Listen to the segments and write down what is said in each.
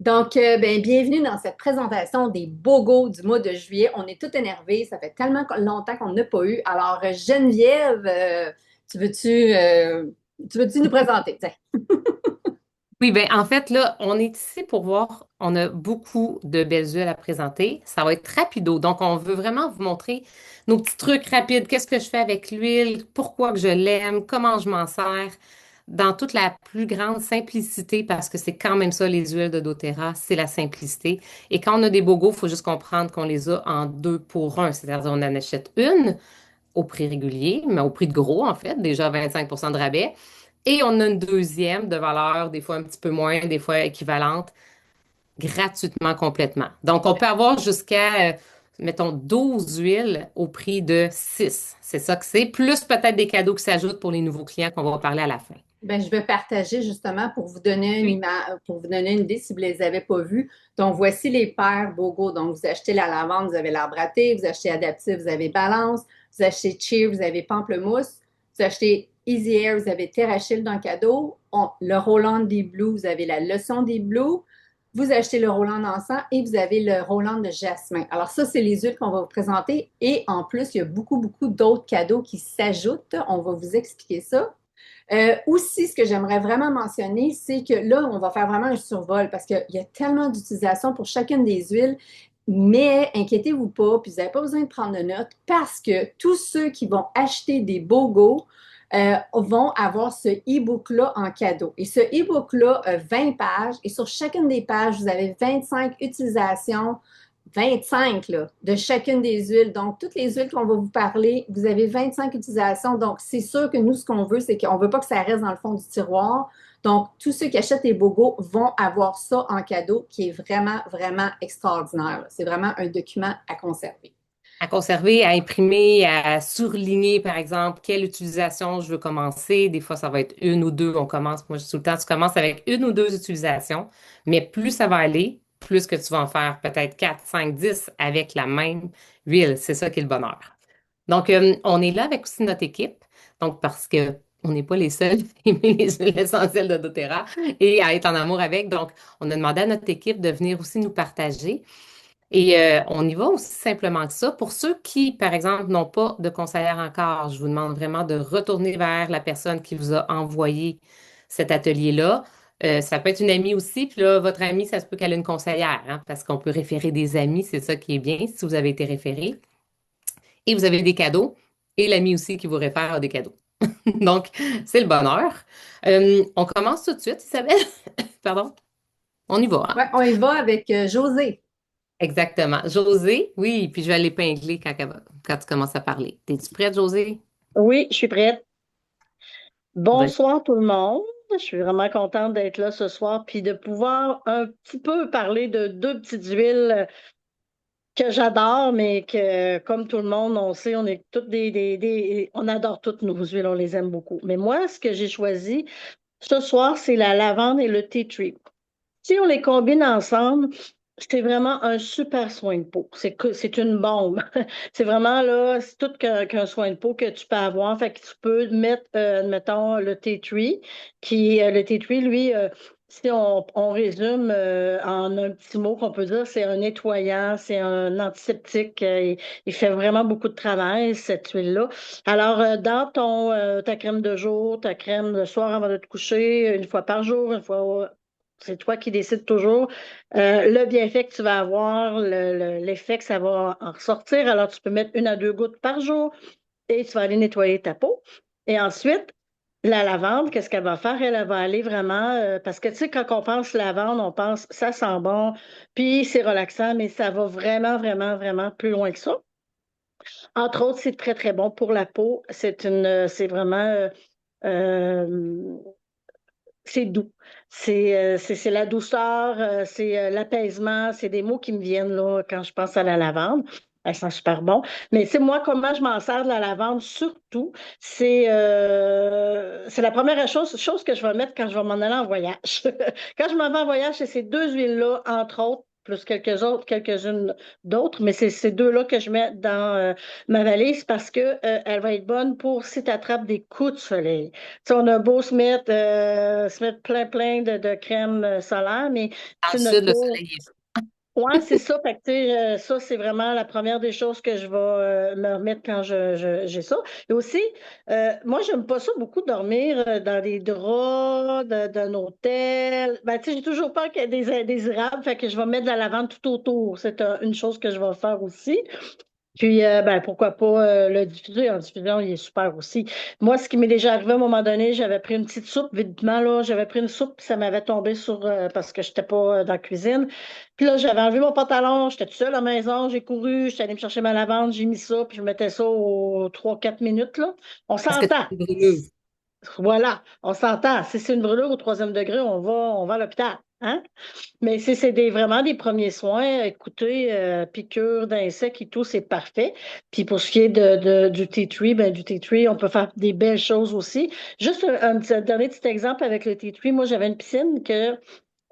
Bienvenue dans cette présentation des BOGO du mois de juillet. On est tout énervés. Ça fait tellement longtemps qu'on n'a pas eu. Alors, Geneviève, tu veux-tu tu veux-tu nous présenter? Tiens. Oui, ben en fait, là, on est ici pour voir, on a beaucoup de belles huiles à présenter. Ça va être rapido. Donc, on veut vraiment vous montrer nos petits trucs rapides. Qu'est-ce que je fais avec l'huile? Pourquoi que je l'aime? Comment je m'en sers? Dans toute la plus grande simplicité, parce que c'est quand même ça, les huiles de doTERRA, c'est la simplicité. Et quand on a des bogos, il faut juste comprendre qu'on les a en deux pour un. C'est-à-dire, on en achète une au prix régulier, mais au prix de gros, en fait, déjà 25 de rabais. Et on a une deuxième de valeur, des fois un petit peu moins, des fois équivalente, gratuitement complètement. Donc, on peut avoir jusqu'à, mettons, 12 huiles au prix de 6. C'est ça que c'est, plus peut-être des cadeaux qui s'ajoutent pour les nouveaux clients qu'on va parler à la fin. Je vais partager justement pour vous donner une Oui. image, pour vous donner une idée si vous ne les avez pas vus. Donc, voici les paires BOGO. Donc, vous achetez la lavande, vous avez l'arbre à thé. Vous achetez adaptif, vous avez balance. Vous achetez cheer, vous avez pamplemousse. Vous achetez easy air, vous avez terrachil dans le cadeau. Le Roland des Blues, vous avez la leçon des Blues. Vous achetez le Roland d'encens et vous avez le Roland de jasmin. Alors ça, c'est les huiles qu'on va vous présenter. Et en plus, il y a beaucoup d'autres cadeaux qui s'ajoutent. On va vous expliquer ça. Aussi, ce que j'aimerais vraiment mentionner, c'est que là, on va faire vraiment un survol parce qu'il y a tellement d'utilisation pour chacune des huiles. Mais inquiétez-vous pas, puis vous n'avez pas besoin de prendre de notes parce que tous ceux qui vont acheter des BOGO vont avoir ce e-book-là en cadeau. Et ce e-book-là a 20 pages et sur chacune des pages, vous avez 25 utilisations 25 là, de chacune des huiles. Donc, toutes les huiles qu'on va vous parler, vous avez 25 utilisations. Donc, c'est sûr que nous, ce qu'on veut, c'est qu'on ne veut pas que ça reste dans le fond du tiroir. Donc, tous ceux qui achètent les BOGO vont avoir ça en cadeau qui est vraiment extraordinaire. C'est vraiment un document à conserver. À conserver, à imprimer, à surligner, par exemple, quelle utilisation je veux commencer. Des fois, ça va être une ou deux. On commence, moi, je dis tout le temps, tu commences avec une ou deux utilisations, mais plus ça va aller, plus que tu vas en faire peut-être 4, 5, 10 avec la même huile. C'est ça qui est le bonheur. Donc, on est là avec aussi notre équipe. Donc, parce que on n'est pas les seuls à aimer les huiles essentielles de doTERRA et à être en amour avec. Donc, on a demandé à notre équipe de venir aussi nous partager. Et on y va aussi simplement que ça. Pour ceux qui, par exemple, n'ont pas de conseillère encore, je vous demande vraiment de retourner vers la personne qui vous a envoyé cet atelier-là. Ça peut être une amie aussi, puis là, votre amie, ça se peut qu'elle ait une conseillère, hein, parce qu'on peut référer des amis, c'est ça qui est bien, si vous avez été référé. Et vous avez des cadeaux, et l'ami aussi qui vous réfère a des cadeaux. Donc, c'est le bonheur. On commence tout de suite, Isabelle. Pardon. On y va, hein? Ouais, on y va avec José. Exactement. José, oui, puis je vais l'épingler quand tu commences à parler. T'es-tu prête, José? Oui, je suis prête. Vas-y. Bonsoir tout le monde. Je suis vraiment contente d'être là ce soir puis de pouvoir un petit peu parler de deux petites huiles que j'adore, mais que comme tout le monde, on sait, on est toutes on adore toutes nos huiles, on les aime beaucoup. Mais moi, ce que j'ai choisi ce soir, c'est la lavande et le tea tree. Si on les combine ensemble, c'est vraiment un super soin de peau. C'est une bombe. C'est vraiment là, c'est tout qu'un soin de peau que tu peux avoir. Fait que tu peux mettre, mettons, le tea tree, le tea tree, lui, si on résume en un petit mot qu'on peut dire, c'est un nettoyant, c'est un antiseptique. Il fait vraiment beaucoup de travail, cette huile-là. Alors, dans ta crème de jour, ta crème le soir avant de te coucher, une fois par jour, une fois c'est toi qui décides toujours le bienfait que tu vas avoir, l'effet que ça va en ressortir. Alors, tu peux mettre une à deux gouttes par jour et tu vas aller nettoyer ta peau. Et ensuite, la lavande, qu'est-ce qu'elle va faire? Elle va aller vraiment, parce que tu sais, quand on pense lavande, on pense ça sent bon, puis c'est relaxant, mais ça va vraiment plus loin que ça. Entre autres, c'est très bon pour la peau. C'est vraiment, euh, c'est doux. C'est la douceur, c'est l'apaisement. C'est des mots qui me viennent là, quand je pense à la lavande. Elle sent super bon. Mais c'est moi, comment je m'en sers de la lavande, surtout, c'est la première chose que je vais mettre quand je vais m'en aller en voyage. Quand je m'en vais en voyage, c'est ces deux huiles-là, entre autres. plus quelques-unes d'autres, mais c'est ces deux-là que je mets dans ma valise parce que elle va être bonne pour si tu attrapes des coups de soleil. Tu sais, on a beau se mettre plein de crème solaire, mais Dans tu le sais, notre sud, le peau. soleil est... Ouais, c'est ça. Fait que, tu sais, ça, c'est vraiment la première des choses que je vais me remettre quand j'ai ça. Et aussi, moi, j'aime pas ça beaucoup dormir dans des draps d'un hôtel. Ben, tu sais, j'ai toujours peur qu'il y ait des indésirables. Fait que je vais mettre de la lavande tout autour. C'est une chose que je vais faire aussi. Puis, ben, pourquoi pas le diffuser. En diffusant, il est super aussi. Moi, ce qui m'est déjà arrivé à un moment donné, j'avais pris une petite soupe, vitement, là, j'avais pris une soupe, puis ça m'avait tombé sur, parce que je n'étais pas dans la cuisine. Puis là, j'avais enlevé mon pantalon, j'étais toute seule à la maison, j'ai couru, j'étais allée me chercher ma lavande, j'ai mis ça, puis je mettais ça aux 3 4 minutes, là. On Est-ce que tu s'entend. es brûleuse? Voilà, on s'entend. Si c'est une brûlure au 3e degré, on va à l'hôpital. Hein? Mais si c'est vraiment des premiers soins, écoutez, piqûres d'insectes et tout, c'est parfait. Puis pour ce qui est du tea tree, ben, du tea tree, on peut faire des belles choses aussi. Juste un dernier petit exemple avec le tea tree. Moi, j'avais une piscine que,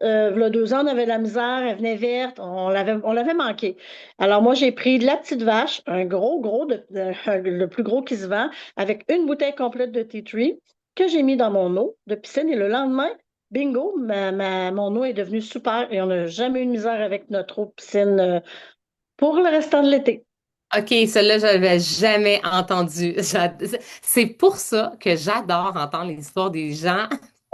il y a 2 ans, on avait de la misère, elle venait verte, on l'avait manqué. Alors moi, j'ai pris de la petite vache, un gros, le plus gros qui se vend, avec une bouteille complète de tea tree que j'ai mis dans mon eau de piscine et le lendemain, bingo, mon eau est devenue super et on n'a jamais eu de misère avec notre eau de piscine pour le restant de l'été. OK, celle-là, je n'avais jamais entendu. C'est pour ça que j'adore entendre les histoires des gens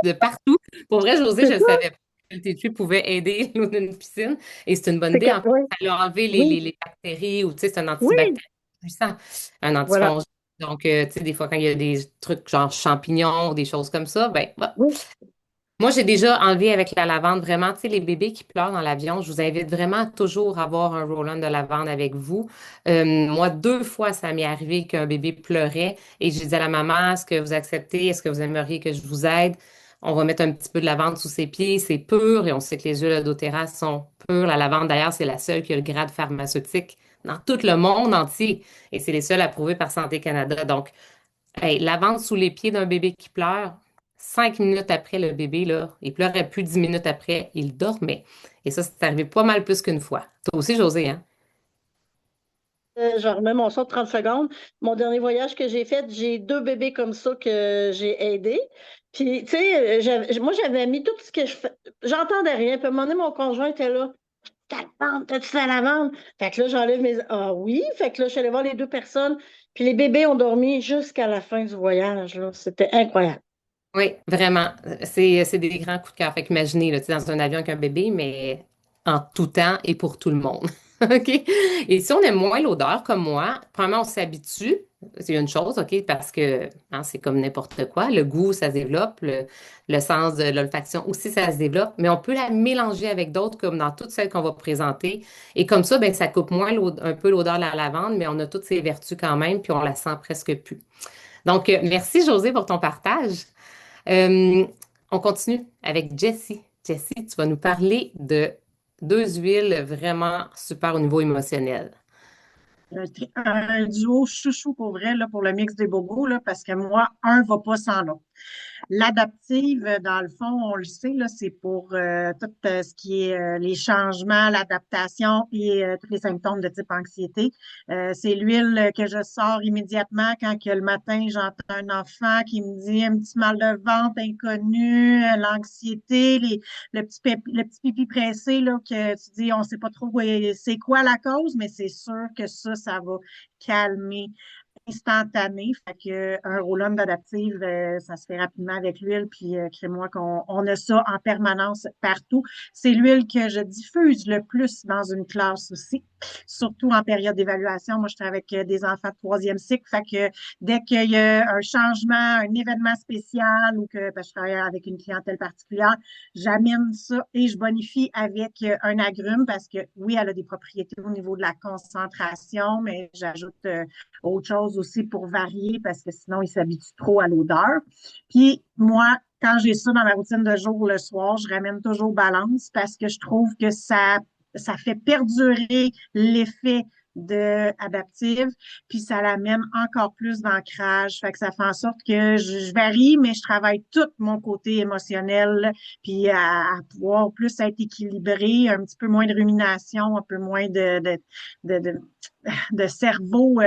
de partout. Pour vrai, José, C'est je ne ça, savais pas que le TQ pouvait aider l'eau d'une piscine. Et c'est une bonne c'est idée. que, En fait, oui, ça leur enlever oui, les bactéries ou, tu sais, c'est un oui, antibactérien puissant, un voilà, antifongique. Donc, tu sais, des fois, quand il y a des trucs genre champignons ou des choses comme ça, ben, voilà. oui. Moi, j'ai déjà enlevé avec la lavande, vraiment, tu sais, les bébés qui pleurent dans l'avion, je vous invite vraiment à toujours avoir un roll-on de lavande avec vous. Moi, 2 fois, ça m'est arrivé qu'un bébé pleurait et j'ai dit à la maman, est-ce que vous acceptez? Est-ce que vous aimeriez que je vous aide? On va mettre un petit peu de lavande sous ses pieds, c'est pur et on sait que les huiles doTERRA sont pures. La lavande, d'ailleurs, c'est la seule qui a le grade pharmaceutique dans tout le monde entier et c'est les seules approuvées par Santé Canada. Donc, hey, la vente sous les pieds d'un bébé qui pleure, 5 minutes après le bébé, là, il pleurait plus 10 minutes après, il dormait. Et ça, c'est arrivé pas mal plus qu'une fois. Toi aussi, José, hein? Je remets mon son de 30 secondes. Mon dernier voyage que j'ai fait, j'ai 2 bébés comme ça que j'ai aidés. Puis, tu sais, moi, j'avais mis tout ce que je fais. J'entendais rien. Puis, à un moment donné, mon conjoint était là. T'as la vente, t'as-tu la lavande? Fait que là, j'enlève mes. Ah oui. Fait que là, je suis allée voir les 2 personnes. Puis, les bébés ont dormi jusqu'à la fin du voyage, là. C'était incroyable. Oui, vraiment. C'est des grands coups de cœur. Fait qu'imaginez, là, tu sais, dans un avion avec un bébé, mais en tout temps et pour tout le monde. OK? Et si on aime moins l'odeur, comme moi, premièrement, on s'habitue. C'est une chose, OK? Parce que hein, c'est comme n'importe quoi. Le goût, ça se développe. Le sens de l'olfaction aussi, ça se développe. Mais on peut la mélanger avec d'autres, comme dans toutes celles qu'on va présenter. Et comme ça, ben, ça coupe moins un peu l'odeur de la lavande, mais on a toutes ses vertus quand même, puis on la sent presque plus. Donc, merci, José, pour ton partage. Euh, on continue avec Jessie. Jessie, tu vas nous parler de 2 huiles vraiment super au niveau émotionnel. Un duo chouchou pour vrai, là, pour le mix des bobos, là, parce que moi, un va pas sans l'autre. L'adaptive, dans le fond, on le sait, là, c'est pour tout ce qui est les changements, l'adaptation et tous les symptômes de type anxiété. C'est l'huile que je sors immédiatement quand que le matin, j'entends un enfant qui me dit un petit mal de ventre inconnu, l'anxiété, le petit pipi pressé, là, que tu dis, on sait pas trop c'est quoi la cause, mais c'est sûr que ça va calmer instantané. Fait que un roll-on d'adaptive, ça se fait rapidement avec l'huile, puis crée-moi qu'on a ça en permanence partout. C'est l'huile que je diffuse le plus dans une classe aussi, surtout en période d'évaluation. Moi, je travaille avec des enfants de 3e cycle, fait que dès qu'il y a un changement, un événement spécial ou que parce que je travaille avec une clientèle particulière, j'amène ça et je bonifie avec un agrume parce que oui, elle a des propriétés au niveau de la concentration, mais j'ajoute autre chose aussi pour varier parce que sinon, ils s'habituent trop à l'odeur. Puis moi, quand j'ai ça dans ma routine de jour le soir, je ramène toujours balance parce que je trouve que ça fait perdurer l'effet adaptive, puis ça l'amène encore plus d'ancrage. Fait que ça fait en sorte que je varie, mais je travaille tout mon côté émotionnel, puis à pouvoir plus être équilibré, un petit peu moins de rumination, un peu moins de, de, de cerveau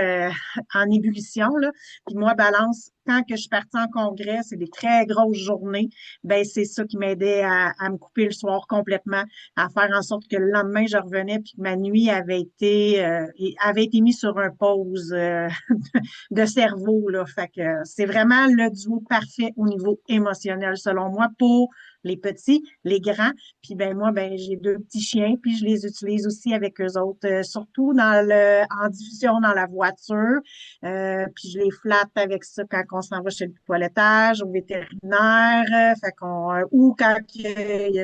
en ébullition, là. Puis moi, balance, quand que je suis partie en congrès, c'est des très grosses journées, ben c'est ça qui m'aidait à me couper le soir complètement, à faire en sorte que le lendemain, je revenais puis que ma nuit avait été mise sur un pause de cerveau, là. Fait que c'est vraiment le duo parfait au niveau émotionnel, selon moi, pour les petits, les grands. Puis ben moi, ben j'ai deux petits chiens, puis je les utilise aussi avec eux autres, surtout en diffusion dans la voiture. Puis je les flatte avec ça quand on s'en va chez le toilettage, au vétérinaire. Fait qu'on ou quand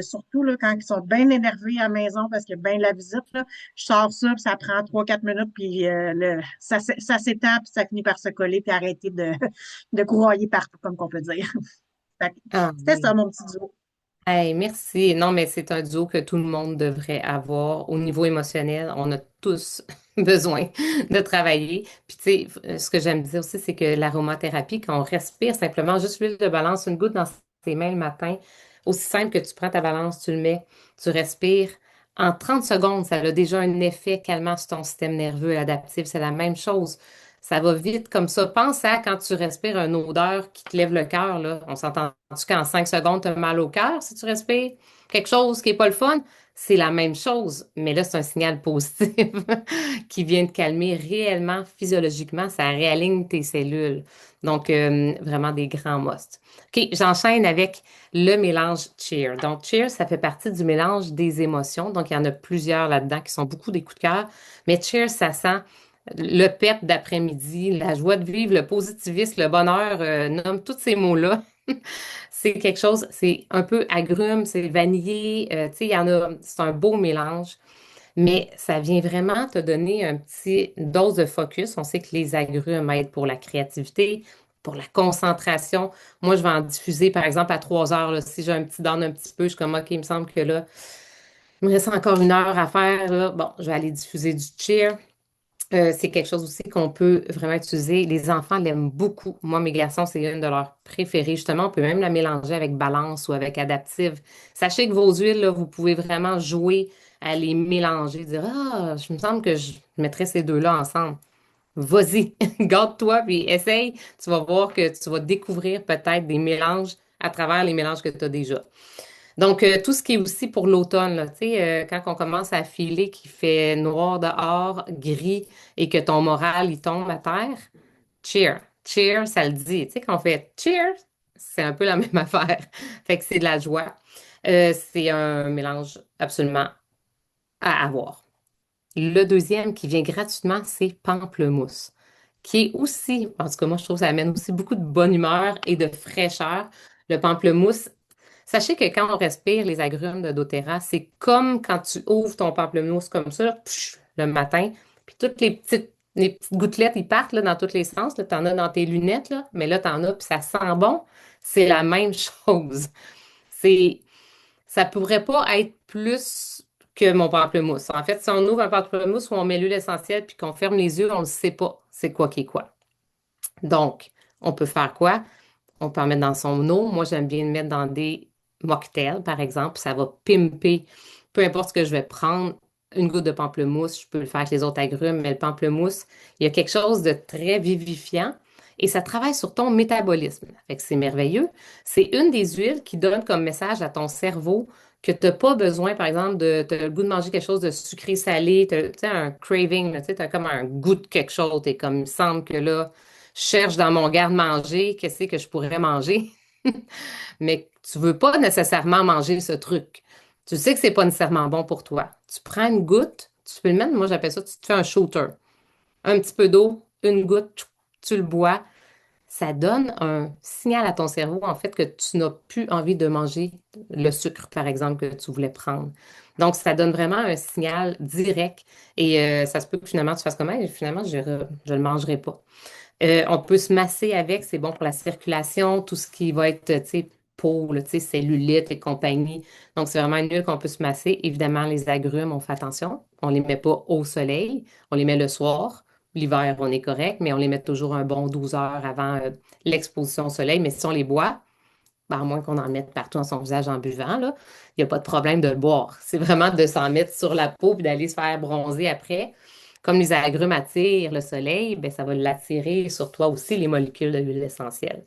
surtout là, quand ils sont bien énervés à la maison parce qu'il y a bien de la visite, là, je sors ça, puis ça prend 3-4 minutes, puis ça s'étend, puis ça finit par se coller, puis arrêter de courir partout, comme qu'on peut dire. Fait que Ah, c'était ça, oui. mon petit duo. Hey, merci. Non, mais c'est un duo que tout le monde devrait avoir au niveau émotionnel. On a tous besoin de travailler. Puis, tu sais, ce que j'aime dire aussi, c'est que l'aromathérapie, quand on respire simplement juste l'huile de balance, une goutte dans tes mains le matin, aussi simple que tu prends ta balance, tu le mets, tu respires. En 30 secondes, ça a déjà un effet calmant sur ton système nerveux adaptif. C'est la même chose. Ça va vite comme ça. Pense à quand tu respires une odeur qui te lève le cœur, là. On s'entend-tu qu'en 5 secondes, tu as mal au cœur si tu respires? Quelque chose qui n'est pas le fun? C'est la même chose, mais là, c'est un signal positif qui vient te calmer réellement, physiologiquement. Ça réaligne tes cellules. Donc, vraiment des grands musts. OK, j'enchaîne avec le mélange Cheer. Donc, Cheer, ça fait partie du mélange des émotions. Donc, il y en a plusieurs là-dedans qui sont beaucoup des coups de cœur. Mais Cheer, ça sent le pep d'après-midi, la joie de vivre, le positivisme, le bonheur, nomme tous ces mots-là. C'est quelque chose, c'est un peu agrume, c'est vanillé, tu sais, il y en a, c'est un beau mélange, mais ça vient vraiment te donner un petit dose de focus. On sait que les agrumes aident pour la créativité, pour la concentration. Moi, je vais en diffuser, par exemple, à 3 heures, là, si j'ai un petit down un petit peu, je suis comme, OK, il me semble que là, il me reste encore 1 heure à faire, là. Bon, je vais aller diffuser du cheer. C'est quelque chose aussi qu'on peut vraiment utiliser. Les enfants l'aiment beaucoup. Moi, mes garçons, c'est une de leurs préférées. Justement, on peut même la mélanger avec balance ou avec adaptive. Sachez que vos huiles, là, vous pouvez vraiment jouer à les mélanger. Dire, ah, je me semble que je mettrais ces deux-là ensemble. Vas-y, garde-toi, puis essaye. Tu vas voir que tu vas découvrir peut-être des mélanges à travers les mélanges que tu as déjà. Donc, tout ce qui est aussi pour l'automne, là, tu sais, quand on commence à filer qu'il fait noir dehors, gris, et que ton moral, il tombe à terre, cheer. Cheer, ça le dit. Tu sais, quand on fait cheer, c'est un peu la même affaire. Fait que c'est de la joie. C'est un mélange absolument à avoir. Le deuxième qui vient gratuitement, c'est pamplemousse, qui est aussi, en tout cas, moi, je trouve que ça amène aussi beaucoup de bonne humeur et de fraîcheur. Le pamplemousse, sachez que quand on respire les agrumes de doTERRA, c'est comme quand tu ouvres ton pamplemousse comme ça, pff, le matin, puis toutes les petites gouttelettes, ils partent là, dans tous les sens. Tu en as dans tes lunettes, là, mais là, tu en as, puis ça sent bon. C'est la même chose. C'est ça pourrait pas être plus que mon pamplemousse. En fait, si on ouvre un pamplemousse où on met l'huile essentielle puis qu'on ferme les yeux, on ne sait pas c'est quoi qui est quoi. Donc, on peut faire quoi? On peut en mettre dans son eau. Moi, j'aime bien le mettre dans des mocktails, par exemple. Ça va pimper. Peu importe ce que je vais prendre, une goutte de pamplemousse, je peux le faire avec les autres agrumes, mais le pamplemousse, il y a quelque chose de très vivifiant et ça travaille sur ton métabolisme. Fait que c'est merveilleux. C'est une des huiles qui donne comme message à ton cerveau que tu n'as pas besoin, par exemple, tu as le goût de manger quelque chose de sucré-salé, tu sais, un craving, tu as comme un goût de quelque chose. Et comme il me semble que là, je cherche dans mon garde-manger, qu'est-ce que je pourrais manger? Mais tu veux pas nécessairement manger ce truc. Tu sais que c'est pas nécessairement bon pour toi. Tu prends une goutte, tu peux le mettre, moi j'appelle ça, tu te fais un shooter. Un petit peu d'eau, une goutte, tchou, tu le bois. Ça donne un signal à ton cerveau, en fait, que tu n'as plus envie de manger le sucre, par exemple, que tu voulais prendre. Donc, ça donne vraiment un signal direct et ça se peut que finalement tu fasses comment? Finalement, je ne le mangerai pas. On peut se masser avec, c'est bon pour la circulation, tout ce qui va être, tu sais, peau, là, tu sais, cellulite et compagnie. Donc, c'est vraiment une huile qu'on peut se masser. Évidemment, les agrumes, on fait attention. On les met pas au soleil. On les met le soir. L'hiver, on est correct, mais on les met toujours un bon 12 heures avant l'exposition au soleil. Mais si on les boit, ben, à moins qu'on en mette partout dans son visage en buvant, là, il n'y a pas de problème de le boire. C'est vraiment de s'en mettre sur la peau puis d'aller se faire bronzer après. Comme les agrumes attirent le soleil, ben, ça va l'attirer sur toi aussi, les molécules de l'huile essentielle.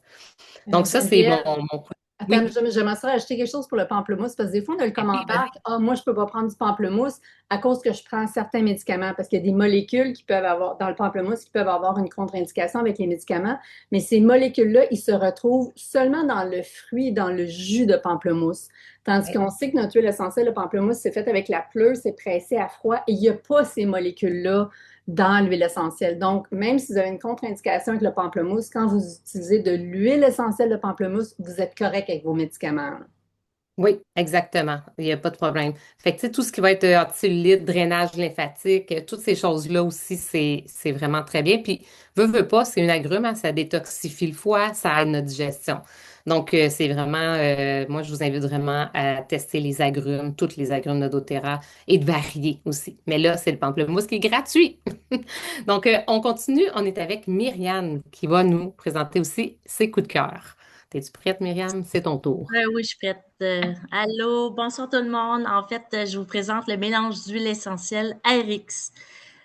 Donc, ça, c'est Geneviève, mon point. attends, Oui, j'aimerais ça ajouter quelque chose pour le pamplemousse parce que des fois, on a le oui, commentaire vas-y. Ah, moi, je ne peux pas prendre du pamplemousse à cause que je prends certains médicaments parce qu'il y a des molécules qui peuvent avoir dans le pamplemousse qui peuvent avoir une contre-indication avec les médicaments. Mais ces molécules-là, ils se retrouvent seulement dans le fruit, dans le jus de pamplemousse. Tandis Oui. qu'on sait que notre huile essentielle de pamplemousse, c'est fait avec la pleure, c'est pressé à froid et il n'y a pas ces molécules-là dans l'huile essentielle. Donc, même si vous avez une contre-indication avec le pamplemousse, quand vous utilisez de l'huile essentielle de pamplemousse, vous êtes correct avec vos médicaments, là. Oui, exactement. Il n'y a pas de problème. Fait que, tu sais, tout ce qui va être antilulites, drainage lymphatique, toutes ces choses-là aussi, c'est vraiment très bien. Puis, veut pas, c'est une agrume, hein, ça détoxifie le foie, ça aide notre digestion. Donc, c'est vraiment, moi, je vous invite vraiment à tester les agrumes, toutes les agrumes de doTERRA et de varier aussi. Mais là, c'est le pamplemousse qui est gratuit. Donc, on continue. On est avec Myriam qui va nous présenter aussi ses coups de cœur. Es-tu prête, Myriam? C'est ton tour. Oui, je suis prête. Allô, bonsoir tout le monde. En fait, je vous présente le mélange d'huile essentielle RX.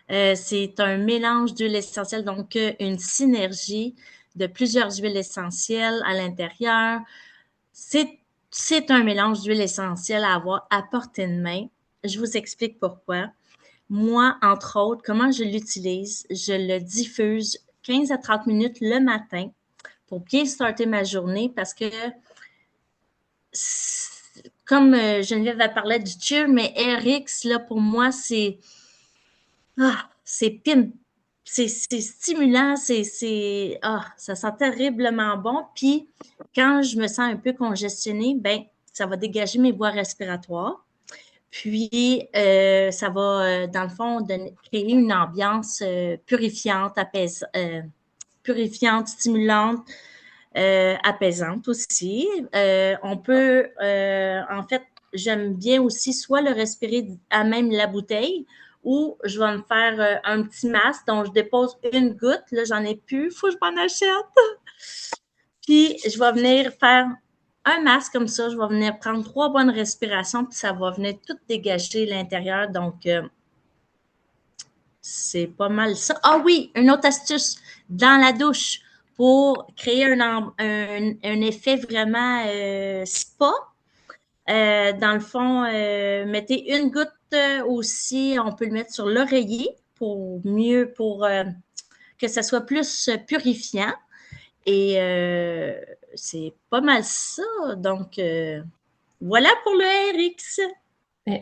C'est un mélange d'huile essentielle, donc une synergie de plusieurs huiles essentielles à l'intérieur. C'est un mélange d'huile essentielle à avoir à portée de main. Je vous explique pourquoi. Moi, entre autres, comment je l'utilise, je le diffuse 15 à 30 minutes le matin pour bien starter ma journée parce que comme Geneviève a parlé du cheer, mais RX, là, pour moi, c'est pin. C'est stimulant, ça sent terriblement bon. Puis, quand je me sens un peu congestionnée, ben, ça va dégager mes voies respiratoires. Puis, ça va, dans le fond, créer une ambiance purifiante, purifiante, stimulante, apaisante aussi. On peut, en fait, j'aime bien aussi soit le respirer à même la bouteille ou je vais me faire un petit masque dont je dépose une goutte. Là, j'en ai plus. Il faut que je m'en achète. Puis, je vais venir faire un masque comme ça. Je vais venir prendre 3 bonnes respirations puis ça va venir tout dégager l'intérieur. Donc, c'est pas mal ça. Ah oui, une autre astuce dans la douche pour créer un effet vraiment spa. Dans le fond, mettez une goutte aussi, on peut le mettre sur l'oreiller pour que ça soit plus purifiant. Et c'est pas mal ça. Donc, voilà pour le RX.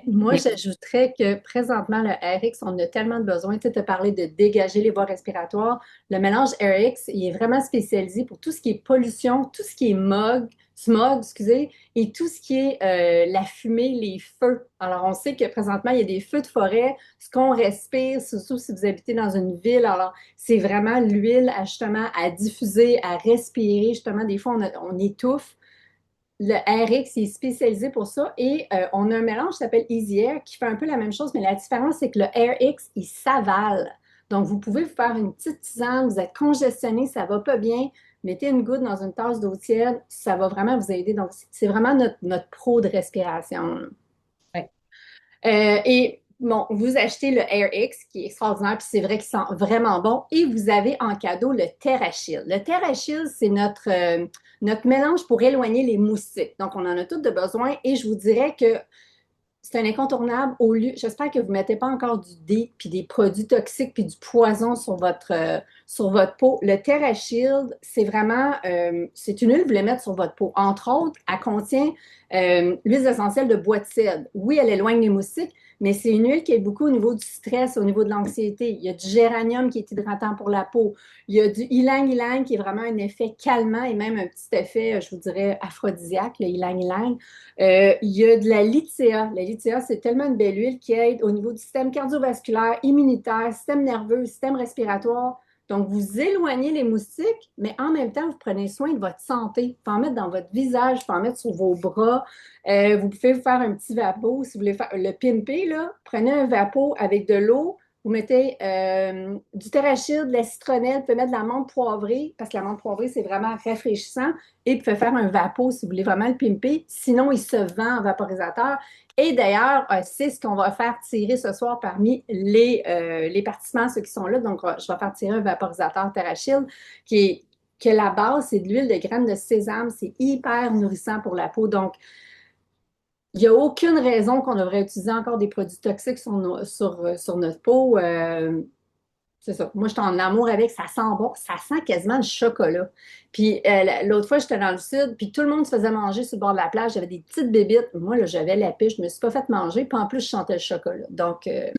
Moi, Oui. j'ajouterais que présentement, le RX, on a tellement de besoins. Tu as parlé de dégager les voies respiratoires. Le mélange RX, il est vraiment spécialisé pour tout ce qui est pollution, tout ce qui est smog, excusez, et tout ce qui est la fumée, les feux. Alors, on sait que présentement, il y a des feux de forêt. Ce qu'on respire, surtout si vous habitez dans une ville, alors c'est vraiment l'huile justement à diffuser, à respirer. Justement, des fois, on étouffe. Le RX est spécialisé pour ça et on a un mélange qui s'appelle Easy Air qui fait un peu la même chose, mais la différence, c'est que le RX, il s'avale. Donc, vous pouvez vous faire une petite tisane, vous êtes congestionné, ça va pas bien, mettez une goutte dans une tasse d'eau tiède, ça va vraiment vous aider. Donc, c'est vraiment notre pro de respiration. Ouais. Et bon, vous achetez le RX qui est extraordinaire, puis c'est vrai qu'il sent vraiment bon. Et vous avez en cadeau le TerraShield. Le TerraShield, c'est notre mélange pour éloigner les moustiques. Donc, on en a toutes de besoin. Et je vous dirais que c'est un incontournable au lieu. J'espère que vous ne mettez pas encore du dé, puis des produits toxiques, puis du poison sur votre peau. Le TerraShield, c'est vraiment, c'est une huile que vous voulez mettre sur votre peau. Entre autres, elle contient l'huile essentielle de bois de cèdre. Oui, elle éloigne les moustiques, mais c'est une huile qui est beaucoup au niveau du stress, au niveau de l'anxiété. Il y a du géranium qui est hydratant pour la peau. Il y a du ylang-ylang qui est vraiment un effet calmant et même un petit effet, je vous dirais, aphrodisiaque, le ylang-ylang. Il y a de la lithéa. La lithéa, c'est tellement une belle huile qui aide au niveau du système cardiovasculaire, immunitaire, système nerveux, système respiratoire. Donc, vous éloignez les moustiques, mais en même temps, vous prenez soin de votre santé. Vous pouvez en mettre dans votre visage, vous pouvez en mettre sur vos bras. Vous pouvez vous faire un petit vapeau. Si vous voulez faire le pimper, là, prenez un vapeau avec de l'eau. Vous mettez du terrachil, de la citronnelle, vous pouvez mettre de la menthe poivrée, parce que la menthe poivrée, c'est vraiment rafraîchissant. Et vous pouvez faire un vapeau si vous voulez vraiment le pimper. Sinon, il se vend en vaporisateur. Et d'ailleurs, c'est ce qu'on va faire tirer ce soir parmi les participants, ceux qui sont là. Donc, je vais faire tirer un vaporisateur Terrachil que la base, c'est de l'huile de graines de sésame. C'est hyper nourrissant pour la peau. Donc, il n'y a aucune raison qu'on devrait utiliser encore des produits toxiques sur notre peau. C'est ça. Moi, j'étais en amour avec. Ça sent bon. Ça sent quasiment le chocolat. Puis l'autre fois, j'étais dans le sud, puis tout le monde se faisait manger sur le bord de la plage. J'avais des petites bébites. Moi, là, j'avais la pêche. Je ne me suis pas fait manger. Puis en plus, je sentais le chocolat. Donc, et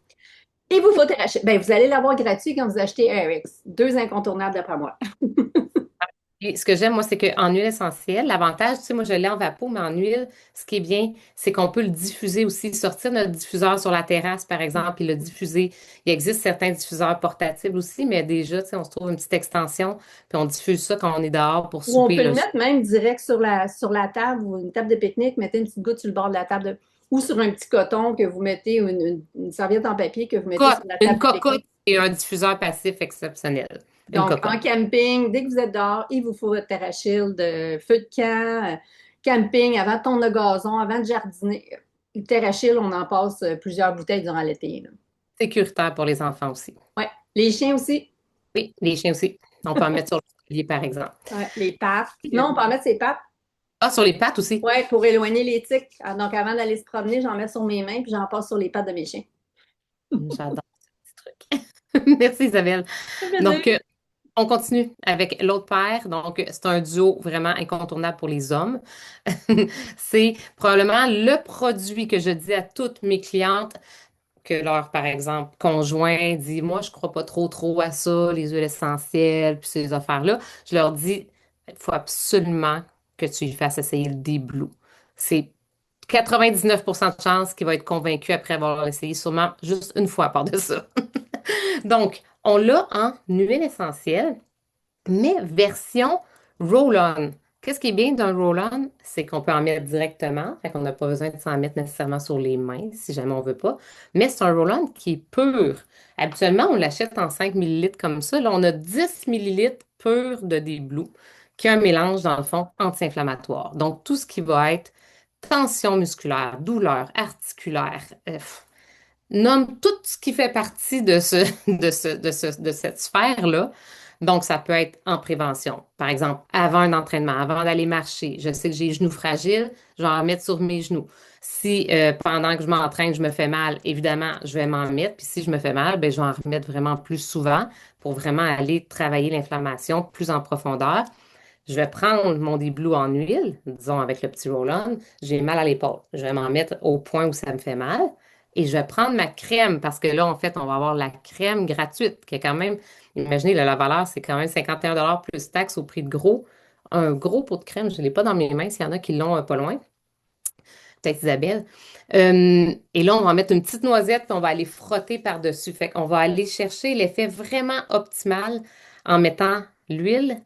vous, faut acheter. Ben, vous allez l'avoir gratuit quand vous achetez RX. Deux incontournables d'après moi. Et ce que j'aime, moi, c'est qu'en huile essentielle, l'avantage, tu sais, moi, je l'ai en vapeau, mais en huile, ce qui est bien, c'est qu'on peut le diffuser aussi, sortir notre diffuseur sur la terrasse, par exemple, et le diffuser. Il existe certains diffuseurs portatifs aussi, mais déjà, tu sais, on se trouve une petite extension, puis on diffuse ça quand on est dehors pour Ou on souper, peut le là. mettre même direct sur la table ou une table de pique-nique, mettez une petite goutte sur le bord de la table ou sur un petit coton que vous mettez ou une serviette en papier que vous mettez sur la Une table de cocotte pique-nique. et un diffuseur passif exceptionnel. Une Donc, en cocotte. camping, dès que vous êtes dehors, il vous faut votre terrachil de feu de camp, camping, avant de tondre le gazon, avant de jardiner. Le terrachil, on en passe plusieurs bouteilles durant l'été, là. Sécuritaire pour les enfants aussi. Ouais. Les chiens aussi. Oui, les chiens aussi. On peut en mettre sur le collier, par exemple. Ouais. Les pattes. Non, on peut en mettre ses pattes. Ah, sur les pattes aussi. Ouais, pour éloigner les tiques. Ah, donc, avant d'aller se promener, j'en mets sur mes mains puis j'en passe sur les pattes de mes chiens. J'adore ce petit truc. Merci, Isabelle. Ça fait plaisir. Donc, on continue avec l'autre paire. Donc, c'est un duo vraiment incontournable pour les hommes. C'est probablement le produit que je dis à toutes mes clientes que leur, par exemple, conjoint dit, moi, je crois pas trop à ça, les huiles essentielles, puis ces affaires-là. Je leur dis, il faut absolument que tu lui fasses essayer le Deep Blue. C'est 99% de chances qu'il va être convaincu après avoir essayé sûrement juste une fois à part de ça. Donc, on l'a en huile essentielle, mais version roll-on. Qu'est-ce qui est bien d'un roll-on? C'est qu'on peut en mettre directement, fait qu'on n'a pas besoin de s'en mettre nécessairement sur les mains si jamais on veut pas. Mais c'est un roll-on qui est pur. Habituellement, on l'achète en 5 millilitres comme ça. Là, on a 10 millilitres pur de Blue, qui est un mélange, dans le fond, anti-inflammatoire. Donc, tout ce qui va être tension musculaire, douleur articulaire, nomme tout ce qui fait partie de cette sphère-là. Donc, ça peut être en prévention. Par exemple, avant un entraînement, avant d'aller marcher, je sais que j'ai les genoux fragiles, je vais en mettre sur mes genoux. Si pendant que je m'entraîne, je me fais mal, évidemment, je vais m'en mettre. Puis si je me fais mal, ben, je vais en remettre vraiment plus souvent pour vraiment aller travailler l'inflammation plus en profondeur. Je vais prendre mon déblue en huile, disons avec le petit roll-on, j'ai mal à l'épaule. Je vais m'en mettre au point où ça me fait mal. Et je vais prendre ma crème parce que là, en fait, on va avoir la crème gratuite qui est quand même, imaginez, là, la valeur, c'est quand même 51 $ plus taxe au prix de gros. Un gros pot de crème, je ne l'ai pas dans mes mains, s'il y en a qui l'ont pas loin. Peut-être Isabelle. Et là, on va mettre une petite noisette puis on va aller frotter par-dessus. Fait qu'on va aller chercher l'effet vraiment optimal en mettant l'huile.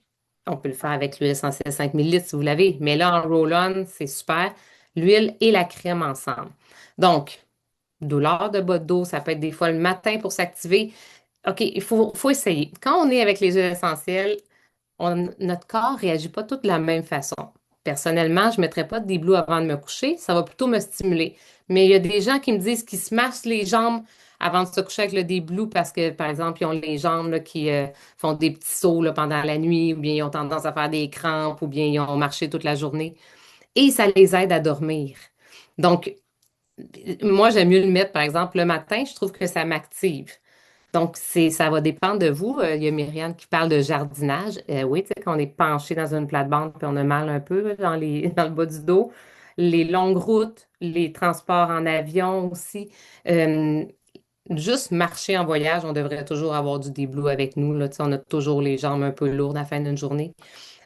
On peut le faire avec l'huile essentielle 5 millilitres si vous l'avez, mais là, en roll-on, c'est super. L'huile et la crème ensemble. Donc, douleur de bas de dos, ça peut être des fois le matin pour s'activer. OK, il faut essayer. Quand on est avec les huiles essentielles, notre corps ne réagit pas tous de la même façon. Personnellement, je ne mettrais pas de Deblu avant de me coucher, ça va plutôt me stimuler. Mais il y a des gens qui me disent qu'ils se massent les jambes avant de se coucher avec le Deblu parce que, par exemple, ils ont les jambes là, qui font des petits sauts là, pendant la nuit, ou bien ils ont tendance à faire des crampes, ou bien ils ont marché toute la journée. Et ça les aide à dormir. Donc, moi, j'aime mieux le mettre, par exemple, le matin, je trouve que ça m'active. Donc, ça va dépendre de vous. Il y a Myriam qui parle de jardinage. Oui, tu sais, quand on est penché dans une plate-bande puis on a mal un peu là, dans le bas du dos. Les longues routes, les transports en avion aussi. Euh, Juste marcher en voyage, on devrait toujours avoir du déblou avec nous. Là, tu sais, on a toujours les jambes un peu lourdes à la fin d'une journée.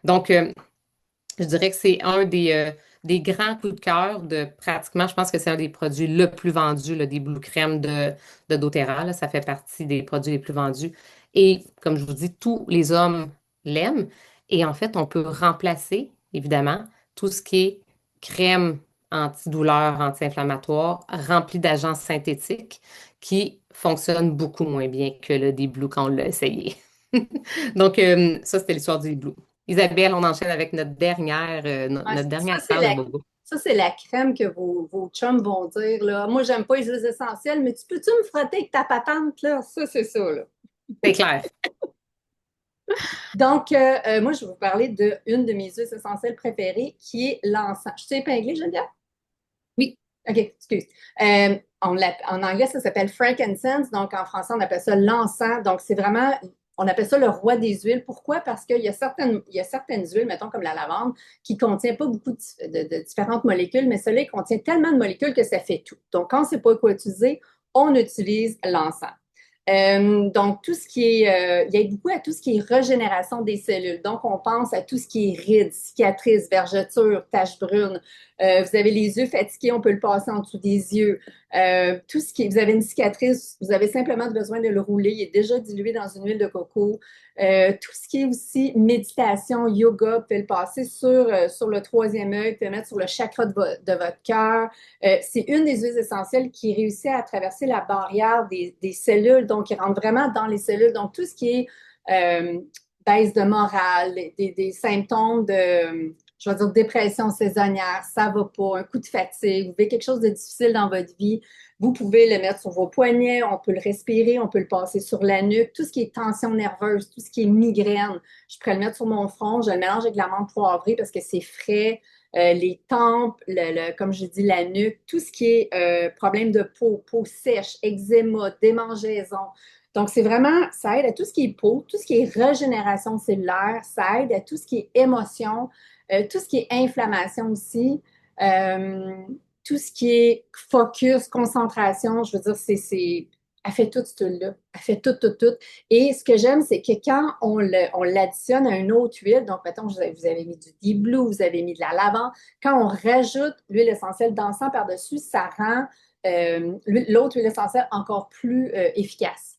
Donc, je dirais que c'est un des grands coups de cœur de pratiquement, je pense que c'est un des produits le plus vendus, là, des Blue Crème de doTERRA. Là, ça fait partie des produits les plus vendus. Et comme je vous dis, tous les hommes l'aiment. Et en fait, on peut remplacer, évidemment, tout ce qui est crème antidouleur, anti-inflammatoire, rempli d'agents synthétiques qui fonctionnent beaucoup moins bien que le D-Blue quand on l'a essayé. Donc, ça, c'était l'histoire du D-Blue. Isabelle, on enchaîne avec Ouais, notre dernière paire de bobos. ça, c'est la crème que vos chums vont dire, là. Moi, j'aime pas les huiles essentielles, mais tu peux-tu me frotter avec ta patente, là? Ça, c'est ça, là. C'est clair. Donc, moi, je vais vous parler d'une de mes huiles essentielles préférées, qui est l'encens. Je suis épinglée, Geneviève? Oui. OK, excuse. En anglais, ça s'appelle frankincense. Donc, en français, on appelle ça l'encens. Donc, c'est vraiment, on appelle ça le roi des huiles. Pourquoi? Parce il y a certaines huiles, mettons comme la lavande, qui ne contient pas beaucoup de différentes molécules, mais celle-là, il contient tellement de molécules que ça fait tout. Donc, quand on ne sait pas quoi utiliser, on utilise l'encens. Donc, tout ce qui est, il y a beaucoup à tout ce qui est régénération des cellules. Donc, on pense à tout ce qui est rides, cicatrices, vergetures, taches brunes. Vous avez les yeux fatigués, on peut le passer en dessous des yeux. Tout ce qui est, vous avez une cicatrice, vous avez simplement besoin de le rouler. Il est déjà dilué dans une huile de coco. Tout ce qui est aussi méditation, yoga, vous pouvez le passer sur le troisième œil, vous pouvez le mettre sur le chakra de votre cœur. C'est une des huiles essentielles qui réussit à traverser la barrière des cellules, donc qui rentre vraiment dans les cellules. Donc, tout ce qui est baisse de morale, des symptômes de, je vais dire, dépression saisonnière, ça va pas, un coup de fatigue, vous vivez quelque chose de difficile dans votre vie, vous pouvez le mettre sur vos poignets, on peut le respirer, on peut le passer sur la nuque, tout ce qui est tension nerveuse, tout ce qui est migraine, je pourrais le mettre sur mon front, je le mélange avec de la menthe poivrée parce que c'est frais. Les tempes, comme je dis, la nuque, tout ce qui est problème de peau sèche, eczéma, démangeaison. Donc, c'est vraiment, ça aide à tout ce qui est peau, tout ce qui est régénération cellulaire, ça aide à tout ce qui est émotion, tout ce qui est inflammation aussi, euh, tout ce qui est focus, concentration. Je veux dire, elle fait tout ce là. Elle fait tout, tout, tout. Et ce que j'aime, c'est que quand on l'additionne à une autre huile, donc mettons, vous avez mis du Deep Blue, vous avez mis de la lavande, quand on rajoute l'huile essentielle d'encens par-dessus, ça rend l'autre huile essentielle encore plus efficace.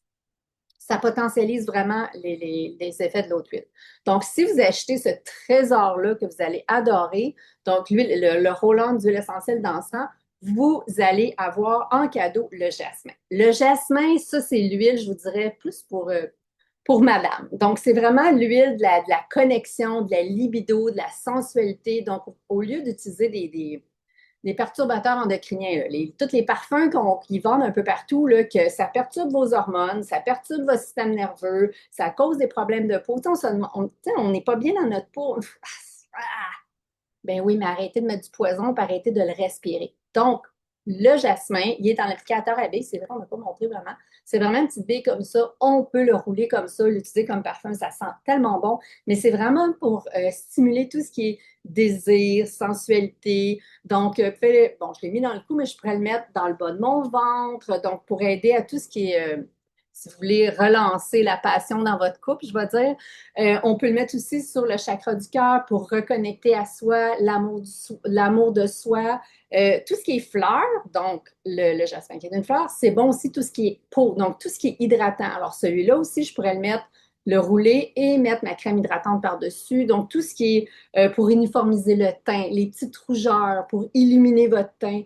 Ça potentialise vraiment les effets de l'autre huile. Donc, si vous achetez ce trésor-là que vous allez adorer, donc le Roland d'huile essentielle d'encens, vous allez avoir en cadeau le jasmin. Le jasmin, ça, c'est l'huile, je vous dirais, plus pour madame. Donc, c'est vraiment l'huile de la connexion, de la libido, de la sensualité. Donc, au lieu d'utiliser des perturbateurs endocriniens, tous les parfums qu'ils vendent un peu partout, là, que ça perturbe vos hormones, ça perturbe votre système nerveux, ça cause des problèmes de peau. On n'est pas bien dans notre peau. Ben oui, mais arrêtez de mettre du poison, puis arrêtez de le respirer. Donc, le jasmin, il est dans l'applicateur à billes, c'est vrai, on n'a pas montré vraiment. C'est vraiment une petite bille comme ça. On peut le rouler comme ça, l'utiliser comme parfum, ça sent tellement bon. Mais c'est vraiment pour stimuler tout ce qui est désir, sensualité. Donc, bon, je l'ai mis dans le cou, mais je pourrais le mettre dans le bas de mon ventre. Donc, pour aider à tout ce qui est, si vous voulez relancer la passion dans votre couple, je vais dire. On peut le mettre aussi sur le chakra du cœur pour reconnecter à soi, l'amour de soi. Tout ce qui est fleurs, donc le jasmin qui est une fleur, c'est bon aussi tout ce qui est peau, donc tout ce qui est hydratant. Alors celui-là aussi, je pourrais le mettre, le rouler et mettre ma crème hydratante par-dessus. Donc tout ce qui est pour uniformiser le teint, les petites rougeurs, pour illuminer votre teint.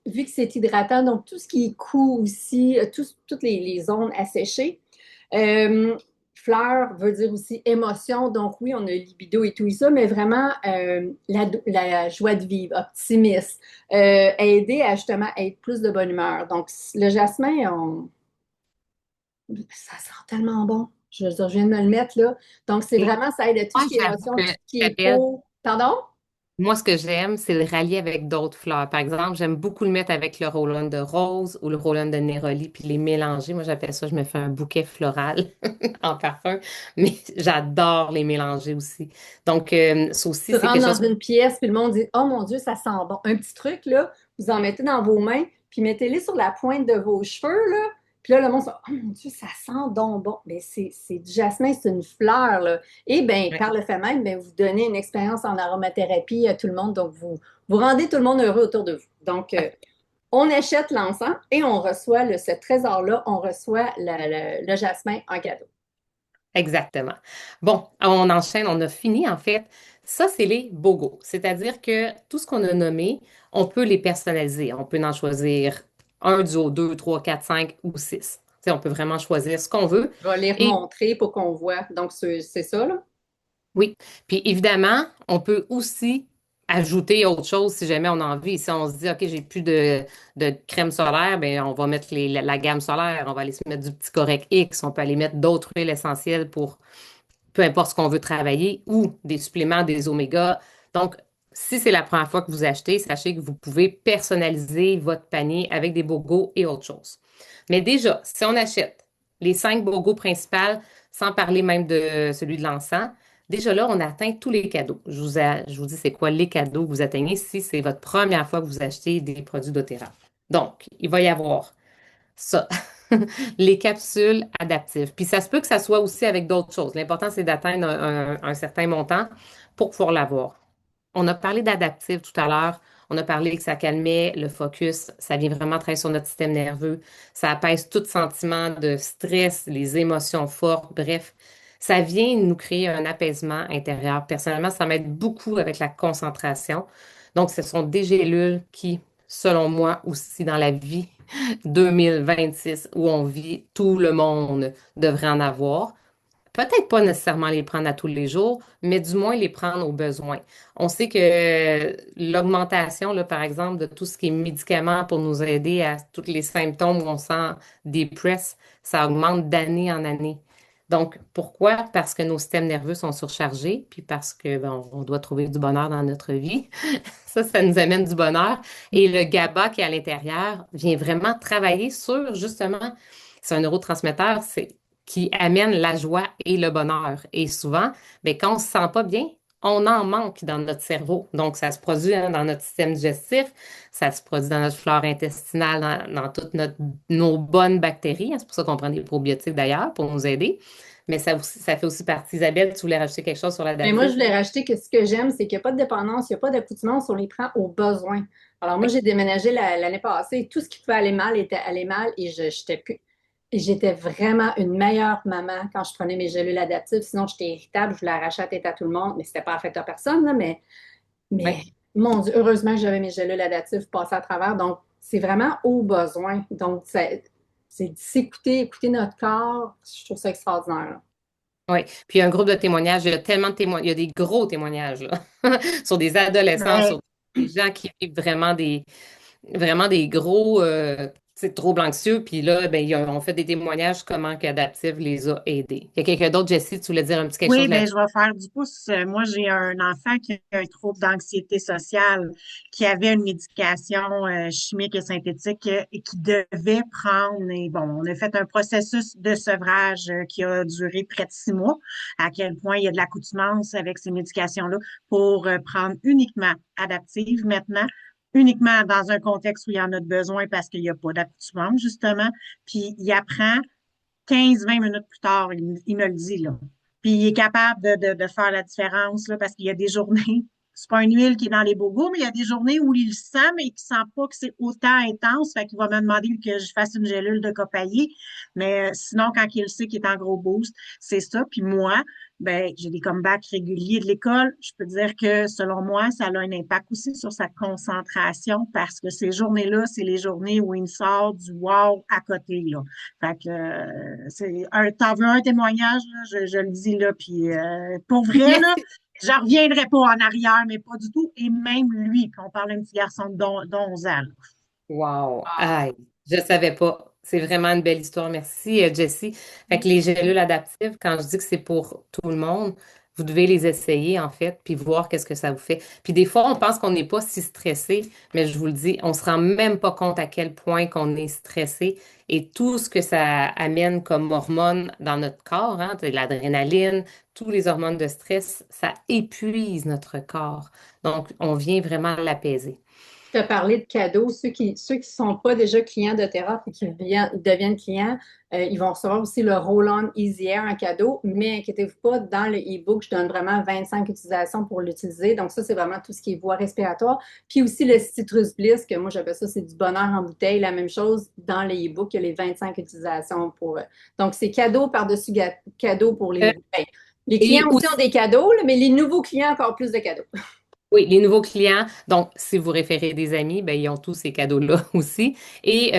Vu que c'est hydratant, donc tout ce qui est cou aussi, toutes les zones asséchées. Fleur veut dire aussi émotion, donc oui, on a libido et tout ça, mais vraiment la joie de vivre, optimiste, aider à justement être plus de bonne humeur. Donc, le jasmin, ça sent tellement bon. Je veux dire, je viens de me le mettre là. Donc, c'est vraiment, ça aide à tout Moi, ce qui est j'avoue émotion, que, tout ce qui est Isabelle, peau. Pardon? moi, ce que j'aime, c'est le rallier avec d'autres fleurs. Par exemple, j'aime beaucoup le mettre avec le roll-on de rose ou le roll-on de néroli, puis les mélanger. Moi, j'appelle ça, je me fais un bouquet floral en parfum, mais j'adore les mélanger aussi. Donc, ça aussi, Tu c'est rentres quelque chose. dans une pièce, puis le monde dit, oh mon Dieu, ça sent bon. Un petit truc, là, vous en mettez dans vos mains, puis mettez-les sur la pointe de vos cheveux, là. Puis là, le monde dit, oh mon Dieu, ça sent donc bon. Mais c'est du jasmin, c'est une fleur, là. Et bien, Ouais. par le fait même, bien, vous donnez une expérience en aromathérapie à tout le monde. Donc, vous rendez tout le monde heureux autour de vous. Donc, On achète l'encens et on reçoit ce trésor-là, on reçoit le jasmin en cadeau. Exactement. Bon, on enchaîne, on a fini en fait. Ça, c'est les BOGO. C'est-à-dire que tout ce qu'on a nommé, on peut les personnaliser. On peut en choisir un duo, deux, trois, quatre, cinq ou six. Tu sais, on peut vraiment choisir ce qu'on veut. Je vais les Et remontrer pour qu'on voit. Donc, c'est ça, là. oui, puis évidemment, on peut aussi ajouter autre chose si jamais on a envie. Si on se dit, OK, j'ai plus de crème solaire, bien, on va mettre la gamme solaire, on va aller se mettre du petit Correct X, on peut aller mettre d'autres huiles essentielles pour peu importe ce qu'on veut travailler, ou des suppléments, des omégas. Donc, si c'est la première fois que vous achetez, sachez que vous pouvez personnaliser votre panier avec des BOGO et autre chose. Mais déjà, si on achète les 5 BOGO principales, sans parler même de celui de l'encens, déjà là, on atteint tous les cadeaux. Je vous dis c'est quoi les cadeaux que vous atteignez si c'est votre première fois que vous achetez des produits doTERRA. Donc, il va y avoir ça. Les capsules adaptives. Puis ça se peut que ça soit aussi avec d'autres choses. L'important, c'est d'atteindre un certain montant pour pouvoir l'avoir. On a parlé d'adaptif tout à l'heure. On a parlé que ça calmait le focus. Ça vient vraiment travailler sur notre système nerveux. Ça apaise tout sentiment de stress, les émotions fortes. Bref, ça vient nous créer un apaisement intérieur. Personnellement, ça m'aide beaucoup avec la concentration. Donc, ce sont des gélules qui, selon moi, aussi dans la vie 2026 où on vit, tout le monde devrait en avoir. Peut-être pas nécessairement les prendre à tous les jours, mais du moins les prendre au besoin. On sait que l'augmentation, là, par exemple, de tout ce qui est médicaments pour nous aider à tous les symptômes où on sent dépress, ça augmente d'année en année. Donc, pourquoi? Parce que nos systèmes nerveux sont surchargés, puis parce que on doit trouver du bonheur dans notre vie. Ça nous amène du bonheur. Et le GABA qui est à l'intérieur vient vraiment travailler sur, justement, c'est un neurotransmetteur, qui amène la joie et le bonheur. Et souvent, ben, quand on se sent pas bien, on en manque dans notre cerveau. Donc, ça se produit dans notre système digestif, ça se produit dans notre flore intestinale, dans toutes nos bonnes bactéries. C'est pour ça qu'on prend des probiotiques d'ailleurs, pour nous aider. Mais ça fait aussi partie. Isabelle, tu voulais rajouter quelque chose sur Mais moi, je l'adaptif? voulais rajouter que ce que j'aime, c'est qu'il n'y a pas de dépendance, il n'y a pas d'accoutumance, on les prend au besoin. Alors, moi, Oui. j'ai déménagé l'année passée, tout ce qui pouvait aller mal était allé mal et j'étais vraiment une meilleure maman quand je prenais mes gélules adaptives. Sinon, j'étais irritable, je voulais arracher la tête à tout le monde, mais c'était pas affecté à personne, là, mais Oui. mon Dieu, heureusement que j'avais mes gélules adaptives passées à travers. Donc, c'est vraiment au besoin. Donc, c'est de s'écouter, écouter notre corps. Je trouve ça extraordinaire, là. Oui. Puis il y a un groupe de témoignages, il y a tellement de témoignages, il y a des gros témoignages là, sur des adolescents, Ouais. sur des gens qui vivent vraiment des gros troubles anxieux. Puis là, ben, on fait des témoignages comment qu'Adaptive les a aidés. Il y a quelqu'un d'autre, Jessie, tu voulais dire un petit quelque Oui, chose ben, là-dessus? je vais faire du pouce. Moi, j'ai un enfant qui a un trouble d'anxiété sociale, qui avait une médication chimique et synthétique et qui devait prendre. Et bon, on a fait un processus de sevrage qui a duré près de 6 mois, à quel point il y a de l'accoutumance avec ces médications-là pour prendre uniquement adaptive maintenant. Uniquement dans un contexte où il y en a de besoin parce qu'il n'y a pas d'accoutumance, justement. Puis il apprend 15-20 minutes plus tard, il me le dit, là. Puis il est capable de faire la différence, là, parce qu'il y a des journées, c'est pas une huile qui est dans les bobos, mais il y a des journées où il le sent, mais il sent pas que c'est autant intense, fait qu'il va me demander que je fasse une gélule de copaillé. Mais sinon, quand il sait qu'il est en gros boost, c'est ça. Puis moi, ben, j'ai des comebacks réguliers de l'école. Je peux dire que, selon moi, ça a un impact aussi sur sa concentration parce que ces journées-là, c'est les journées où il me sort du wow à côté, là. Fait que t'en veux un témoignage, là, je le dis là, puis pour vrai, là, Merci. je reviendrai pas en arrière, mais pas du tout. Et même lui, puis on parle d'un petit garçon d'11 ans, là. Wow! Aïe, je savais pas. C'est vraiment une belle histoire. Merci, Jessie. Fait que les gélules adaptives, quand je dis que c'est pour tout le monde, vous devez les essayer, en fait, puis voir qu'est-ce que ça vous fait. Puis des fois, on pense qu'on n'est pas si stressé, mais je vous le dis, on se rend même pas compte à quel point qu'on est stressé et tout ce que ça amène comme hormones dans notre corps, hein, l'adrénaline, tous les hormones de stress, ça épuise notre corps. Donc, on vient vraiment l'apaiser. Tu as parlé de cadeaux. Ceux qui sont pas déjà clients de Terra et qui deviennent clients, ils vont recevoir aussi le Roll-On Easy Air en cadeau. Mais inquiétez-vous pas, dans le e-book, je donne vraiment 25 utilisations pour l'utiliser. Donc, ça, c'est vraiment tout ce qui est voie respiratoire. Puis aussi le Citrus Bliss, que moi, j'appelle ça, c'est du bonheur en bouteille. La même chose dans le e-book, il y a les 25 utilisations pour. Donc, c'est cadeau par-dessus cadeau pour les. Euh, Ben, les et clients aussi ont des cadeaux, là, mais les nouveaux clients, encore plus de cadeaux. Oui, les nouveaux clients, donc si vous référez des amis, ben, ils ont tous ces cadeaux-là aussi. Et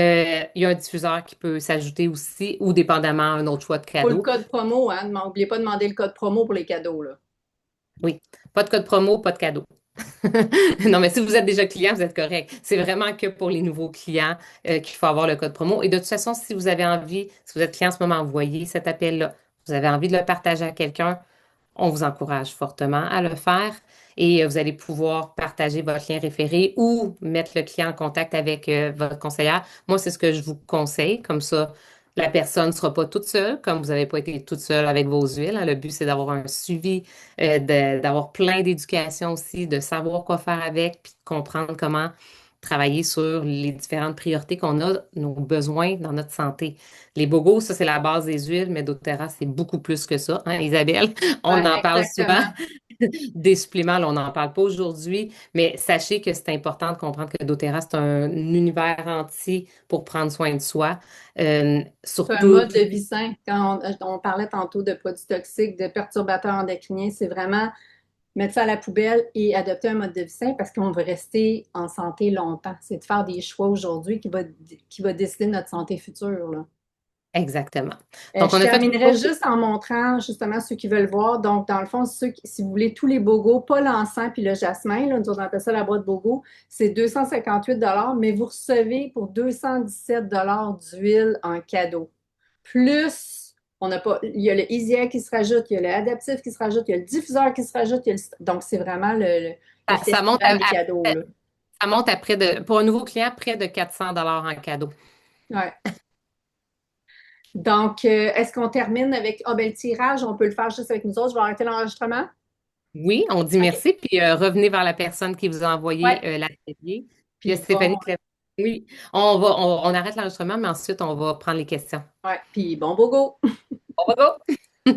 il y a un diffuseur qui peut s'ajouter aussi, ou dépendamment un autre choix de Pour le cadeau. code promo, hein. N'oubliez pas de demander le code promo pour les cadeaux, là. Oui, pas de code promo, pas de cadeau. Non, mais si vous êtes déjà client, vous êtes correct. C'est vraiment que pour les nouveaux clients qu'il faut avoir le code promo. Et de toute façon, si vous avez envie, si vous êtes client en ce moment, vous voyez cet appel-là, vous avez envie de le partager à quelqu'un, on vous encourage fortement à le faire et vous allez pouvoir partager votre lien référé ou mettre le client en contact avec votre conseillère. Moi, c'est ce que je vous conseille. Comme ça, la personne ne sera pas toute seule, comme vous n'avez pas été toute seule avec vos huiles, hein. Le but, c'est d'avoir un suivi, d'avoir plein d'éducation aussi, de savoir quoi faire avec, puis de comprendre comment travailler sur les différentes priorités qu'on a, nos besoins dans notre santé. Les bogos, ça, c'est la base des huiles, mais doTERRA, c'est beaucoup plus que ça, hein, Isabelle? On Ouais, en parle souvent. exactement. Des suppléments, là, on n'en parle pas aujourd'hui, mais sachez que c'est important de comprendre que doTERRA, c'est un univers entier pour prendre soin de soi. C'est un Surtout, mode de vie sain. Quand on parlait tantôt de produits toxiques, de perturbateurs endocriniens, c'est vraiment mettre ça à la poubelle et adopter un mode de vie sain parce qu'on veut rester en santé longtemps. C'est de faire des choix aujourd'hui qui va décider de notre santé future, là. exactement. Donc, Je on a fait le terminerai tour. juste en montrant justement ceux qui veulent voir. Donc, dans le fond, si vous voulez tous les bogos, pas l'encens puis le jasmin, là, nous on appelle ça la boîte bogo, c'est 258 mais vous recevez pour 217 d'huile en cadeau. Plus, on n'a pas, il y a le Easy Air qui se rajoute, il y a le adaptif qui se rajoute, il y a le diffuseur qui se rajoute, donc c'est vraiment le Ça monte festival des cadeaux, là. ça monte à près de, pour un nouveau client, près de 400 en cadeau. Ouais. Donc, est-ce qu'on termine avec, ben, le tirage, on peut le faire juste avec nous autres. Je vais arrêter l'enregistrement. Oui, on dit OK. merci, puis revenez vers la personne qui vous a envoyé Ouais. l'atelier. Puis il y a Puis bon, Stéphanie qui oui, on arrête l'enregistrement, mais ensuite on va prendre les questions. ouais. Puis bon, bogo. On va go!